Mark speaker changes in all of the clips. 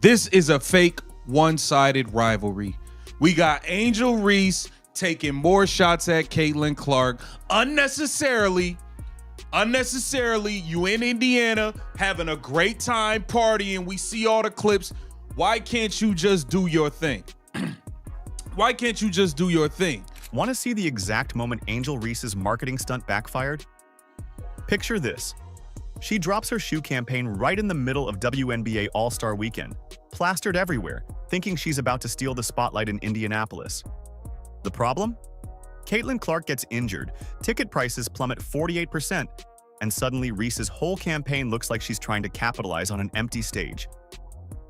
Speaker 1: This is a fake one-sided rivalry. We got Angel Reese taking more shots at Caitlin Clark unnecessarily. You in Indiana having a great time partying. We see all the clips. Why can't you just do your thing? Why can't you just do your thing?
Speaker 2: Want to see the exact moment Angel Reese's marketing stunt backfired? Picture this. She drops her shoe campaign right in the middle of WNBA All-Star Weekend, plastered everywhere, thinking she's about to steal the spotlight in Indianapolis. The problem? Caitlin Clark gets injured, ticket prices plummet 48%, and suddenly Reese's whole campaign looks like she's trying to capitalize on an empty stage.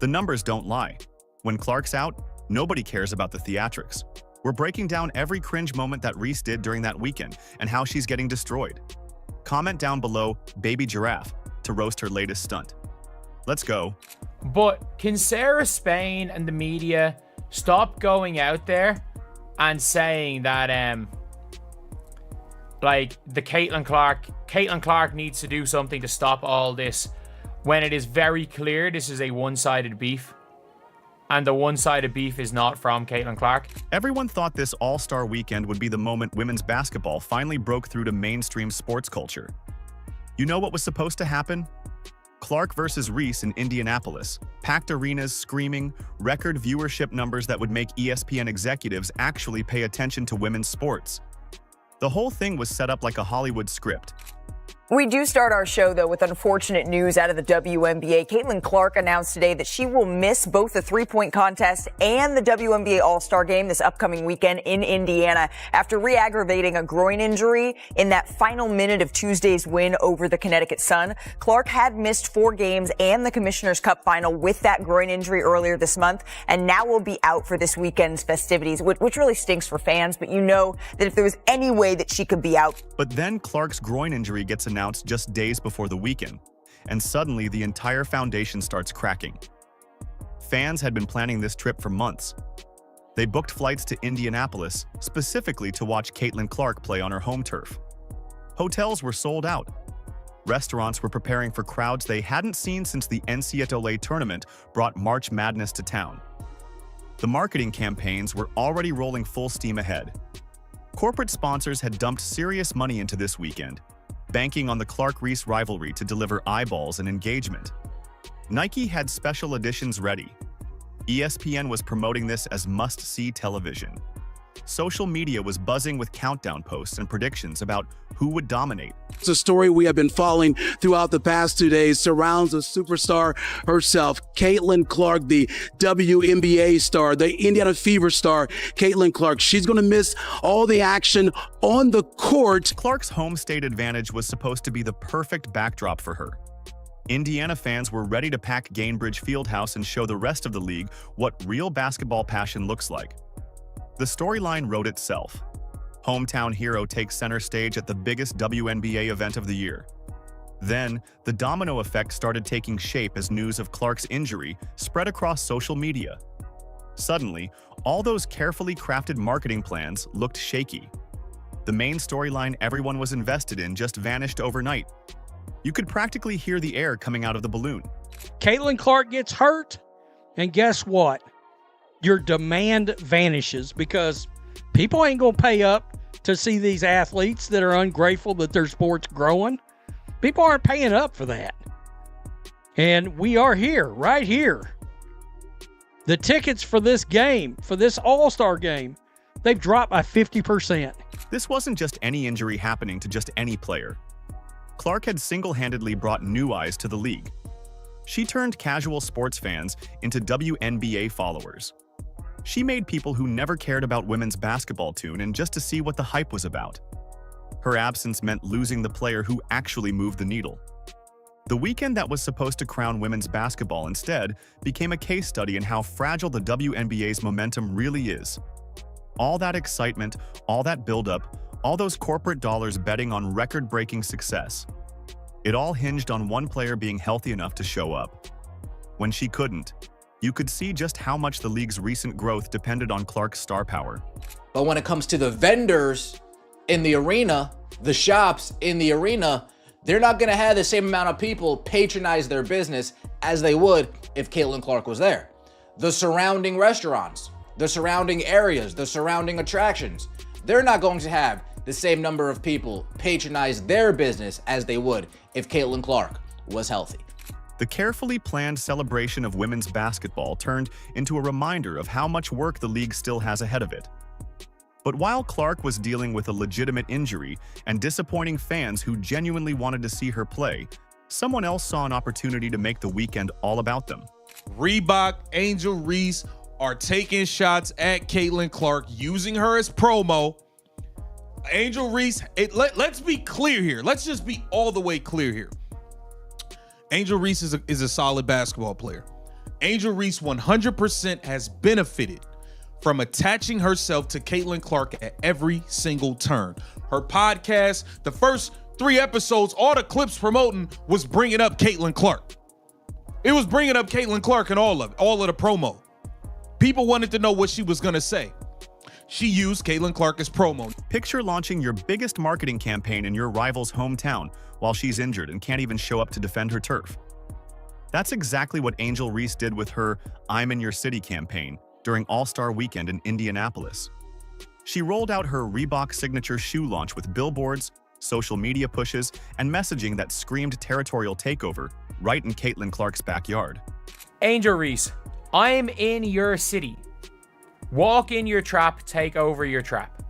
Speaker 2: The numbers don't lie. When Clark's out, nobody cares about the theatrics. We're breaking down every cringe moment that Reese did during that weekend and how she's getting destroyed. Comment down below Baby Giraffe to roast her latest stunt. Let's go.
Speaker 3: But can Sarah Spain and the media stop going out there and saying that like the Caitlin Clark needs to do something to stop all this, when it is very clear this is a one-sided beef, and the one-sided beef is not from Caitlin Clark?
Speaker 2: Everyone thought this All-Star Weekend would be the moment women's basketball finally broke through to mainstream sports culture. You know what was supposed to happen? Clark versus Reese in Indianapolis. Packed arenas, screaming, record viewership numbers that would make ESPN executives actually pay attention to women's sports. The whole thing was set up like a Hollywood script.
Speaker 4: We do start our show, though, with unfortunate news out of the WNBA. Caitlin Clark announced today that she will miss both the three-point contest and the WNBA All-Star Game this upcoming weekend in Indiana after re-aggravating a groin injury in that final minute of Tuesday's win over the Connecticut Sun. Clark had missed 4 games and the Commissioner's Cup final with that groin injury earlier this month, and now will be out for this weekend's festivities, which really stinks for fans, but you know that if there was any way that she could be out.
Speaker 2: But then Clark's groin injury gets announced just days before the weekend, and suddenly the entire foundation starts cracking. Fans had been planning this trip for months. They booked flights to Indianapolis specifically to watch Caitlin Clark play on her home turf. Hotels were sold out. Restaurants were preparing for crowds they hadn't seen since the NCAA tournament brought March Madness to town. The marketing campaigns were already rolling full steam ahead. Corporate sponsors had dumped serious money into this weekend, banking on the Clark-Reese rivalry to deliver eyeballs and engagement. Nike had special editions ready. ESPN was promoting this as must-see television. Social media was buzzing with countdown posts and predictions about who would dominate.
Speaker 5: It's a story we have been following throughout the past 2 days, surrounds a superstar herself, Caitlin Clark, the WNBA star, the Indiana Fever star, Caitlin Clark. She's going to miss all the action on the court.
Speaker 2: Clark's home state advantage was supposed to be the perfect backdrop for her. Indiana fans were ready to pack Gainbridge Fieldhouse and show the rest of the league what real basketball passion looks like. The storyline wrote itself. Hometown hero takes center stage at the biggest WNBA event of the year. Then, the domino effect started taking shape as news of Clark's injury spread across social media. Suddenly, all those carefully crafted marketing plans looked shaky. The main storyline everyone was invested in just vanished overnight. You could practically hear the air coming out of the balloon.
Speaker 6: Caitlin Clark gets hurt, and guess what? Your demand vanishes because people ain't going to pay up to see these athletes that are ungrateful that their sport's growing. People aren't paying up for that. And we are here, right here. The tickets for this game, for this All-Star game, they've dropped by 50%.
Speaker 2: This wasn't just any injury happening to just any player. Clark had single-handedly brought new eyes to the league. She turned casual sports fans into WNBA followers. She made people who never cared about women's basketball tune in just to see what the hype was about. Her absence meant losing the player who actually moved the needle. The weekend that was supposed to crown women's basketball instead became a case study in how fragile the WNBA's momentum really is. All that excitement, all that buildup, all those corporate dollars betting on record-breaking success. It all hinged on one player being healthy enough to show up. When she couldn't, you could see just how much the league's recent growth depended on Clark's star power.
Speaker 7: But when it comes to the vendors in the arena, the shops in the arena, they're not going to have the same amount of people patronize their business as they would if Caitlin Clark was there. The surrounding restaurants, the surrounding areas, the surrounding attractions, they're not going to have the same number of people patronize their business as they would if Caitlin Clark was healthy.
Speaker 2: The carefully planned celebration of women's basketball turned into a reminder of how much work the league still has ahead of it. But while Clark was dealing with a legitimate injury and disappointing fans who genuinely wanted to see her play, someone else saw an opportunity to make the weekend all about them.
Speaker 1: Reebok, Angel Reese are taking shots at Caitlin Clark, using her as promo. Angel Reese, let's be clear here. Let's just be all the way clear here. Angel Reese is a solid basketball player. Angel Reese 100% has benefited from attaching herself to Caitlin Clark at every single turn. Her podcast, the first 3 episodes, all the clips promoting was bringing up Caitlin Clark. It was bringing up Caitlin Clark in all of the promo. People wanted to know what she was going to say. She used Caitlin Clark as promo.
Speaker 2: Picture launching your biggest marketing campaign in your rival's hometown while she's injured and can't even show up to defend her turf. That's exactly what Angel Reese did with her I'm in Your City campaign during All-Star Weekend in Indianapolis. She rolled out her Reebok signature shoe launch with billboards, social media pushes, and messaging that screamed territorial takeover right in Caitlin Clark's backyard.
Speaker 3: Angel Reese, I'm in your city. Walk in your trap, take over your trap.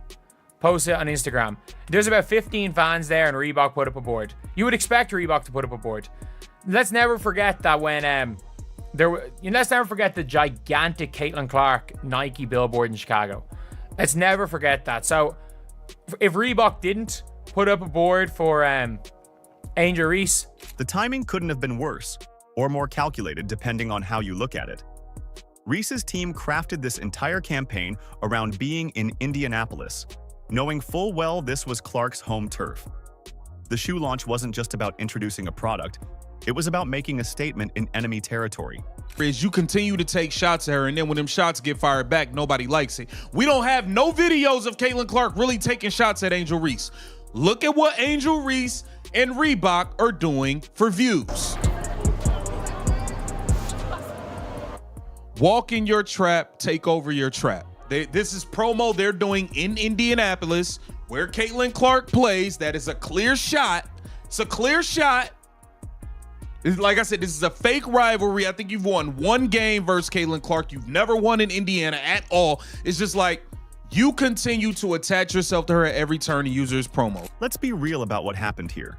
Speaker 3: Post it on Instagram. There's about 15 fans there and Reebok put up a board. You would expect Reebok to put up a board. Let's never forget that when let's never forget the gigantic Caitlin Clark Nike billboard in Chicago. Let's never forget that. So if Reebok didn't put up a board for Angel Reese,
Speaker 2: the timing couldn't have been worse or more calculated depending on how you look at it. Reese's team crafted this entire campaign around being in Indianapolis, knowing full well this was Clark's home turf. The shoe launch wasn't just about introducing a product, it was about making a statement in enemy territory.
Speaker 1: Is you continue to take shots at her, and then when them shots get fired back, nobody likes it. We don't have no videos of Caitlin Clark really taking shots at Angel Reese. Look at what Angel Reese and Reebok are doing for views. Walk in your trap, take over your trap. This is promo they're doing in Indianapolis, where Caitlin Clark plays. That is a clear shot. It's a clear shot. Like I said, this is a fake rivalry. I think you've won 1 game versus Caitlin Clark. You've never won in Indiana at all. It's just like you continue to attach yourself to her at every turn and use her as promo.
Speaker 2: Let's be real about what happened here.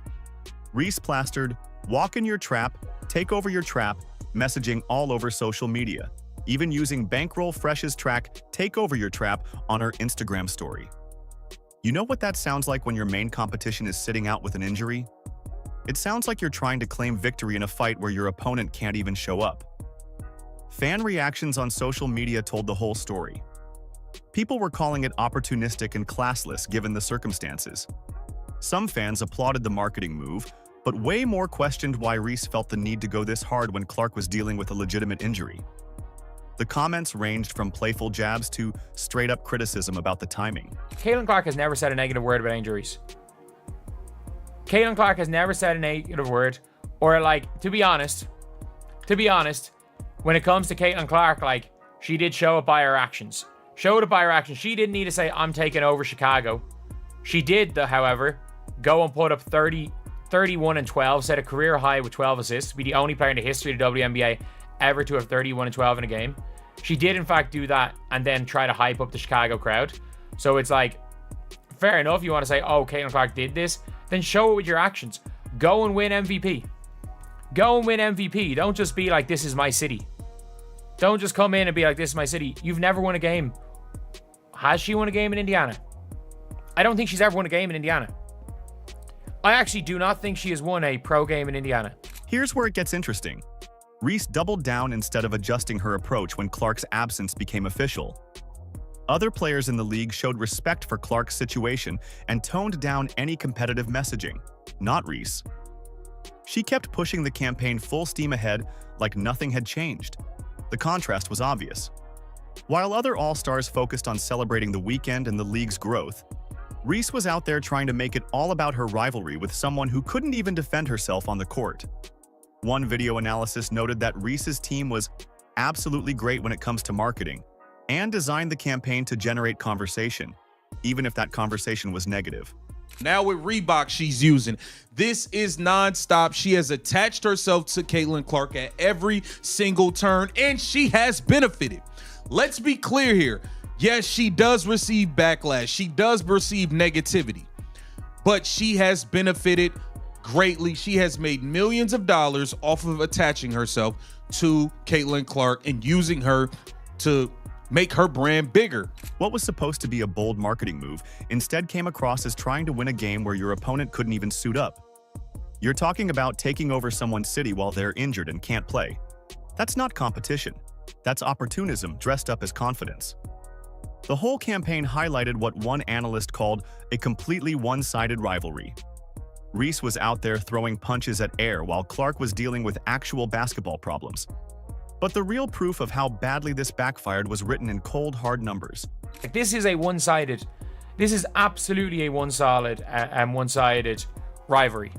Speaker 2: Reese plastered, walk in your trap, take over your trap, messaging all over social media, even using Bankroll Fresh's track, take over your trap, on her Instagram story. You know what that sounds like when your main competition is sitting out with an injury? It sounds like you're trying to claim victory in a fight where your opponent can't even show up. Fan reactions on social media told the whole story. People were calling it opportunistic and classless given the circumstances. Some fans applauded the marketing move, but way more questioned why Reese felt the need to go this hard when Clark was dealing with a legitimate injury. The comments ranged from playful jabs to straight-up criticism about the timing.
Speaker 3: Caitlin Clark has never said a negative word about Angel Reese. Caitlin Clark has never said a negative word, or like, to be honest, when it comes to Caitlin Clark, like, she did show it by her actions. Showed it by her actions. She didn't need to say, I'm taking over Chicago. She did, however, go and put up 31 and 12, set a career high with 12 assists, be the only player in the history of the WNBA ever to have 31 and 12 in a game. She did, in fact, do that and then try to hype up the Chicago crowd. So it's like, fair enough, you want to say, oh, Caitlin Clark did this, then show it with your actions. Go and win MVP. Go and win MVP. Don't just be like, this is my city. Don't just come in and be like, this is my city. You've never won a game. Has she won a game in Indiana? I don't think she's ever won a game in Indiana. I actually do not think she has won a pro game in Indiana.
Speaker 2: Here's where it gets interesting. Reese doubled down instead of adjusting her approach when Clark's absence became official. Other players in the league showed respect for Clark's situation and toned down any competitive messaging, not Reese. She kept pushing the campaign full steam ahead like nothing had changed. The contrast was obvious. While other All-Stars focused on celebrating the weekend and the league's growth, Reese was out there trying to make it all about her rivalry with someone who couldn't even defend herself on the court. One video analysis noted that Reese's team was absolutely great when it comes to marketing and designed the campaign to generate conversation, even if that conversation was negative.
Speaker 1: Now with Reebok she's using, this is nonstop. She has attached herself to Caitlin Clark at every single turn, and she has benefited. Let's be clear here. Yes, she does receive backlash. She does receive negativity, but she has benefited greatly. She has made millions of dollars off of attaching herself to Caitlin Clark and using her to make her brand bigger.
Speaker 2: What was supposed to be a bold marketing move instead came across as trying to win a game where your opponent couldn't even suit up. You're talking about taking over someone's city while they're injured and can't play. That's not competition. That's opportunism dressed up as confidence. The whole campaign highlighted what one analyst called a completely one-sided rivalry. Reese was out there throwing punches at air while Clark was dealing with actual basketball problems. But the real proof of how badly this backfired was written in cold, hard numbers.
Speaker 3: This is absolutely a one-sided rivalry.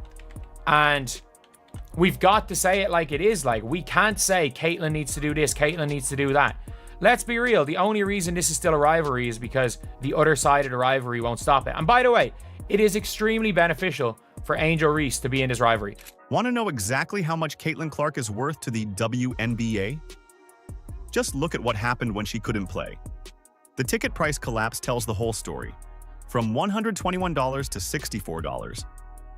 Speaker 3: And we've got to say it like it is. Like, we can't say Caitlin needs to do this, Caitlin needs to do that. Let's be real. The only reason this is still a rivalry is because the other side of the rivalry won't stop it. And by the way, it is extremely beneficial for Angel Reese to be in this rivalry.
Speaker 2: Want to know exactly how much Caitlin Clark is worth to the WNBA? Just look at what happened when she couldn't play. The ticket price collapse tells the whole story. From $121 to $64,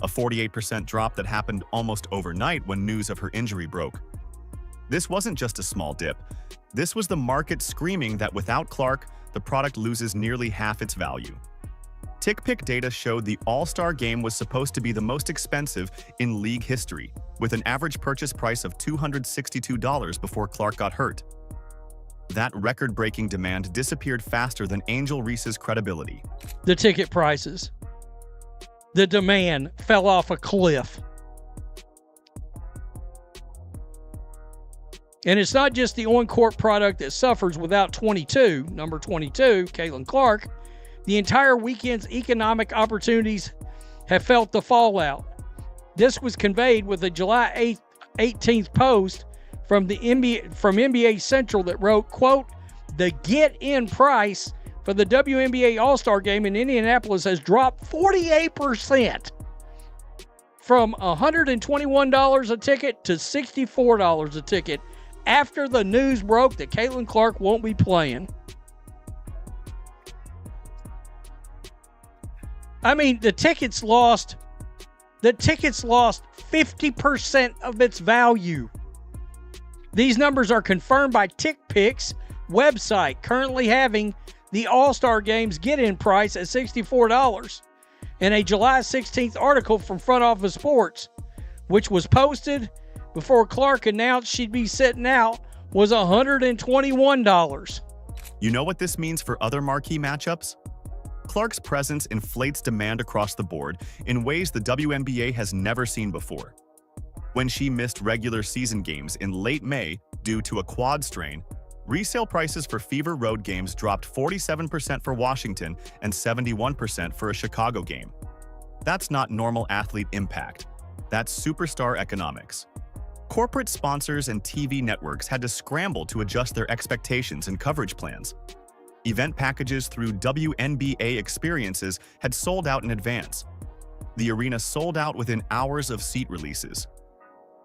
Speaker 2: a 48% drop that happened almost overnight when news of her injury broke. This wasn't just a small dip. This was the market screaming that without Clark, the product loses nearly half its value. TickPick data showed the All-Star game was supposed to be the most expensive in league history, with an average purchase price of $262 before Clark got hurt. That record-breaking demand disappeared faster than Angel Reese's credibility.
Speaker 6: The ticket prices. The demand fell off a cliff. And it's not just the on-court product that suffers without number 22, Caitlin Clark. The entire weekend's economic opportunities have felt the fallout. This was conveyed with a July 18th post from NBA Central that wrote, quote, "The get-in price for the WNBA All-Star Game in Indianapolis has dropped 48%. From $121 a ticket to $64 a ticket after the news broke that Caitlin Clark won't be playing." I mean, the tickets lost 50% of its value. These numbers are confirmed by TickPick's website, currently having the All-Star Game's get-in price at $64. And a July 16th article from Front Office Sports, which was posted before Clark announced she'd be sitting out, was $121.
Speaker 2: You know what this means for other marquee matchups? Clark's presence inflates demand across the board in ways the WNBA has never seen before. When she missed regular season games in late May due to a quad strain, resale prices for Fever road games dropped 47% for Washington and 71% for a Chicago game. That's not normal athlete impact. That's superstar economics. Corporate sponsors and TV networks had to scramble to adjust their expectations and coverage plans. Event packages through WNBA experiences had sold out in advance. The arena sold out within hours of seat releases.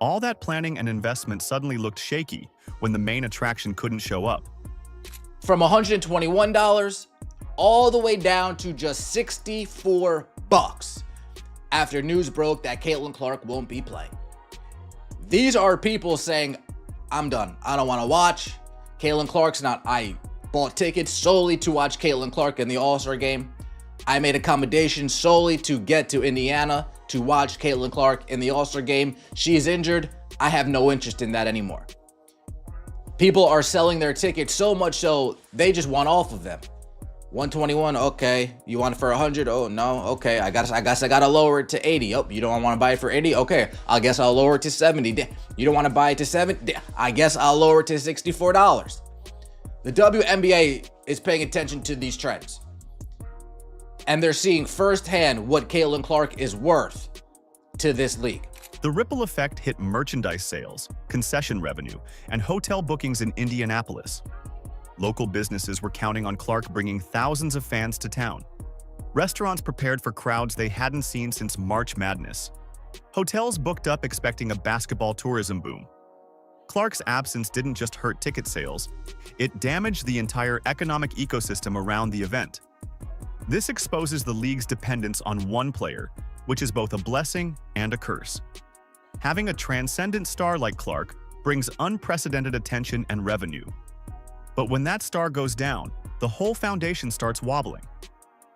Speaker 2: All that planning and investment suddenly looked shaky when the main attraction couldn't show up.
Speaker 7: From $121 all the way down to just $64 after news broke that Caitlin Clark won't be playing. These are people saying, I'm done. I don't want to watch. Caitlin Clark's not. I bought tickets solely to watch Caitlin Clark in the All-Star game. I made accommodations solely to get to Indiana to watch Caitlin Clark in the All-Star game. She's injured. I have no interest in that anymore. People are selling their tickets so much so they just want off of them. 121, okay. You want it for 100? Oh no, okay. I guess I gotta lower it to 80. Oh, you don't want to buy it for 80? Okay, I guess I'll lower it to 70. You don't want to buy it to 70? I guess I'll lower it to $64. The WNBA is paying attention to these trends. and they're seeing firsthand what Caitlin Clark is worth to this league.
Speaker 2: The ripple effect hit merchandise sales, concession revenue, and hotel bookings in Indianapolis. Local businesses were counting on Clark bringing thousands of fans to town. Restaurants prepared for crowds they hadn't seen since March Madness. Hotels booked up expecting a basketball tourism boom. Clark's absence didn't just hurt ticket sales, it damaged the entire economic ecosystem around the event. This exposes the league's dependence on one player, which is both a blessing and a curse. Having a transcendent star like Clark brings unprecedented attention and revenue. But when that star goes down, the whole foundation starts wobbling.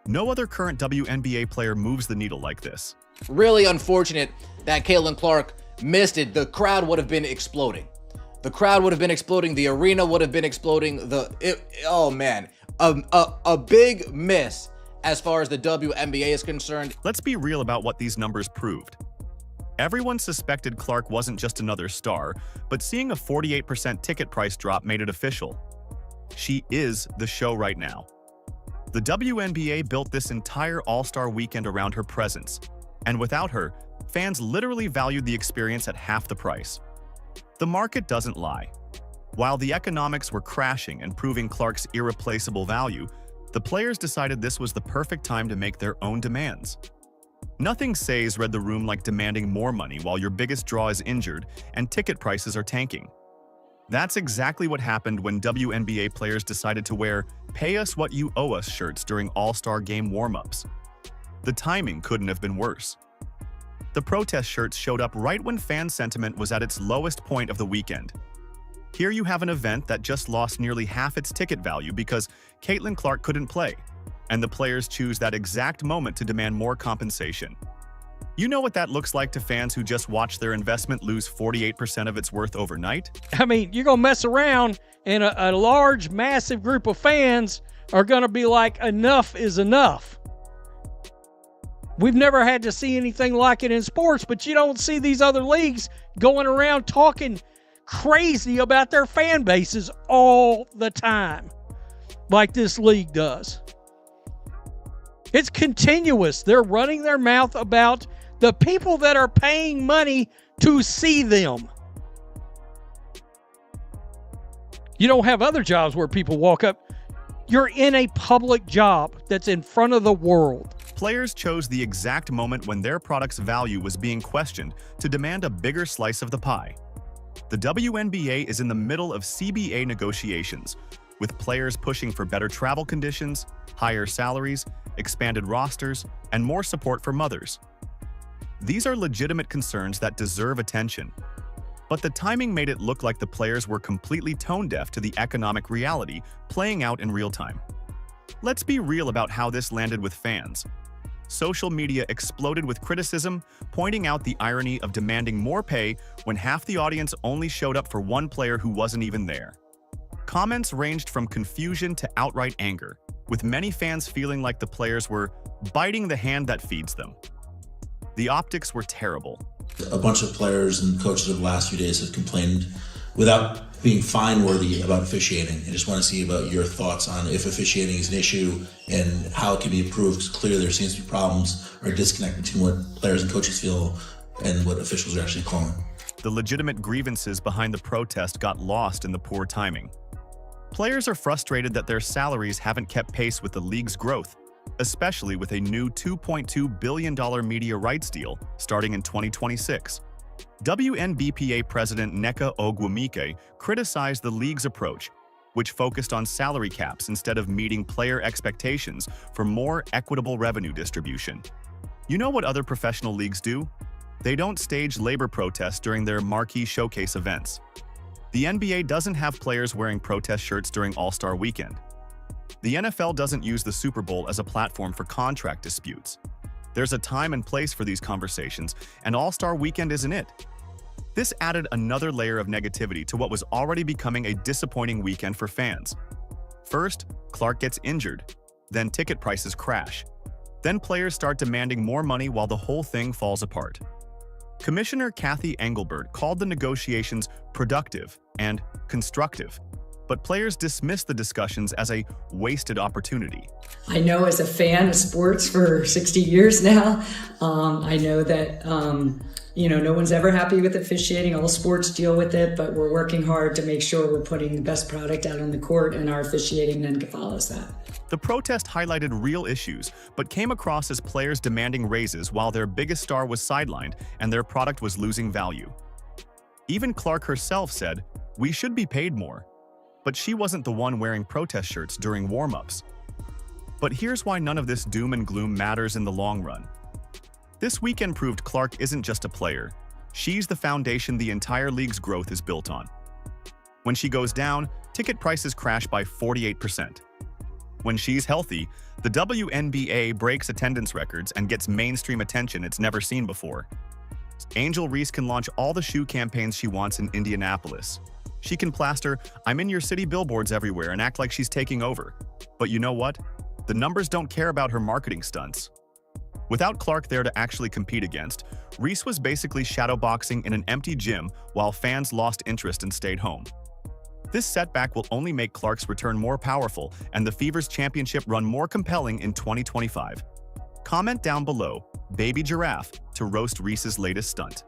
Speaker 2: No other current WNBA player moves the needle like this.
Speaker 7: Really unfortunate that Caitlin Clark missed it. The crowd would have been exploding. The crowd would have been exploding. The arena would have been exploding. Oh man, a big miss as far as the WNBA is concerned.
Speaker 2: Let's be real about what these numbers proved. Everyone suspected Clark wasn't just another star, but seeing a 48% ticket price drop made it official. She is the show right now. The WNBA built this entire All-Star weekend around her presence, and without her, fans literally valued the experience at half the price. The market doesn't lie. While the economics were crashing and proving Clark's irreplaceable value, the players decided this was the perfect time to make their own demands. Nothing says read the room like demanding more money while your biggest draw is injured and ticket prices are tanking. That's exactly what happened when WNBA players decided to wear "Pay Us What You Owe Us" shirts during All-Star Game warm-ups. The timing couldn't have been worse. The protest shirts showed up right when fan sentiment was at its lowest point of the weekend. Here you have an event that just lost nearly half its ticket value because Caitlin Clark couldn't play, and the players choose that exact moment to demand more compensation. You know what that looks like to fans who just watched their investment lose 48% of its worth overnight?
Speaker 6: I mean, you're going to mess around and a large, massive group of fans are going to be like, enough is enough. We've never had to see anything like it in sports, but you don't see these other leagues going around talking crazy about their fan bases all the time like this league does. It's continuous. They're running their mouth about the people that are paying money to see them. You don't have other jobs where people walk up. You're in a public job that's in front of the world.
Speaker 2: Players chose the exact moment when their product's value was being questioned to demand a bigger slice of the pie. The WNBA is in the middle of CBA negotiations, with players pushing for better travel conditions, higher salaries, expanded rosters, and more support for mothers. These are legitimate concerns that deserve attention. But the timing made it look like the players were completely tone-deaf to the economic reality playing out in real time. Let's be real about how this landed with fans. Social media exploded with criticism, pointing out the irony of demanding more pay when half the audience only showed up for one player who wasn't even there. Comments ranged from confusion to outright anger, with many fans feeling like the players were biting the hand that feeds them. The optics were terrible.
Speaker 8: A bunch of players and coaches over the last few days have complained without being fine-worthy about officiating. I just want to see about your thoughts on if officiating is an issue and how it can be improved, because clearly there seems to be problems or a disconnect between what players and coaches feel and what officials are actually calling.
Speaker 2: The legitimate grievances behind the protest got lost in the poor timing. Players are frustrated that their salaries haven't kept pace with the league's growth, especially with a new $2.2 billion media rights deal starting in 2026. WNBPA President Nneka Ogwumike criticized the league's approach, which focused on salary caps instead of meeting player expectations for more equitable revenue distribution. You know what other professional leagues do? They don't stage labor protests during their marquee showcase events. The NBA doesn't have players wearing protest shirts during All-Star Weekend. The NFL doesn't use the Super Bowl as a platform for contract disputes. There's a time and place for these conversations, and All-Star Weekend isn't it. This added another layer of negativity to what was already becoming a disappointing weekend for fans. First, Clark gets injured. Then ticket prices crash. Then players start demanding more money while the whole thing falls apart. Commissioner Kathy Engelbert called the negotiations productive and constructive. but players dismiss the discussions as a wasted opportunity.
Speaker 9: I know as a fan of sports for 60 years now, I know that, no one's ever happy with officiating. All sports deal with it, but we're working hard to make sure we're putting the best product out on the court, and our officiating then follows that.
Speaker 2: The protest highlighted real issues, but came across as players demanding raises while their biggest star was sidelined and their product was losing value. Even Clark herself said, "We should be paid more." But she wasn't the one wearing protest shirts during warm-ups. But here's why none of this doom and gloom matters in the long run. This weekend proved Clark isn't just a player. She's the foundation the entire league's growth is built on. When she goes down, ticket prices crash by 48%. When she's healthy, the WNBA breaks attendance records and gets mainstream attention it's never seen before. Angel Reese can launch all the shoe campaigns she wants in Indianapolis. She can plaster "I'm in your city" billboards everywhere and act like she's taking over. But you know what? The numbers don't care about her marketing stunts. Without Clark there to actually compete against, Reese was basically shadowboxing in an empty gym while fans lost interest and stayed home. This setback will only make Clark's return more powerful and the Fever's championship run more compelling in 2025. Comment down below, "Baby Giraffe," to roast Reese's latest stunt.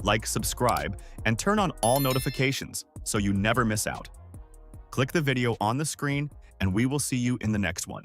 Speaker 2: Like, subscribe, and turn on all notifications so you never miss out. Click the video on the screen, and we will see you in the next one.